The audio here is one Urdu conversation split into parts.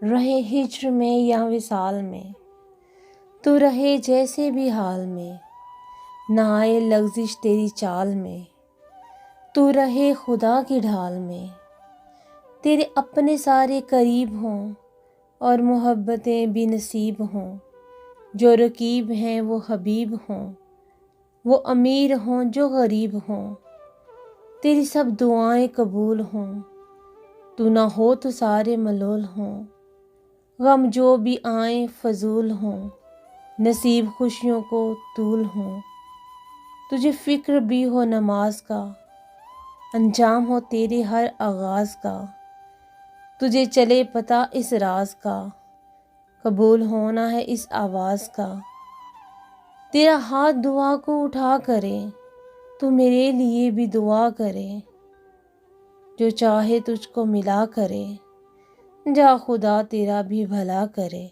رہے ہجر میں یا وصال میں، تو رہے جیسے بھی حال میں، نہ آئے لغزش تیری چال میں، تو رہے خدا کی ڈھال میں۔ تیرے اپنے سارے قریب ہوں اور محبتیں بھی نصیب ہوں، جو رقیب ہیں وہ حبیب ہوں، وہ امیر ہوں جو غریب ہوں، تیری سب دعائیں قبول ہوں، تو نہ ہو تو سارے ملول ہوں، غم جو بھی آئیں فضول ہوں، نصیب خوشیوں کو طول ہوں۔ تجھے فکر بھی ہو نماز کا، انجام ہو تیرے ہر آغاز کا، تجھے چلے پتہ اس راز کا، قبول ہونا ہے اس آواز کا۔ تیرا ہاتھ دعا کو اٹھا کرے، تو میرے لیے بھی دعا کرے، جو چاہے تجھ کو ملا کرے، جا خدا تیرا بھی بھلا کرے۔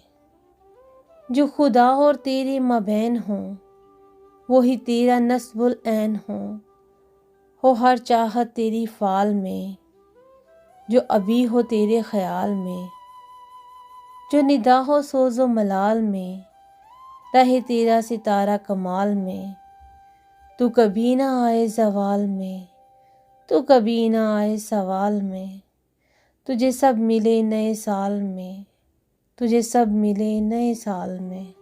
جو خدا اور تیرے مابین ہوں، وہی تیرا نصب العین ہو ہر چاہت تیری فعال میں، جو ابھی ہو تیرے خیال میں، جو ندا ہو سوز و ملال میں، رہے تیرا ستارہ کمال میں، تو کبھی نہ آئے زوال میں، تو کبھی نہ آئے سوال میں، تجھے سب ملے نئے سال میں، تجھے سب ملے نئے سال میں۔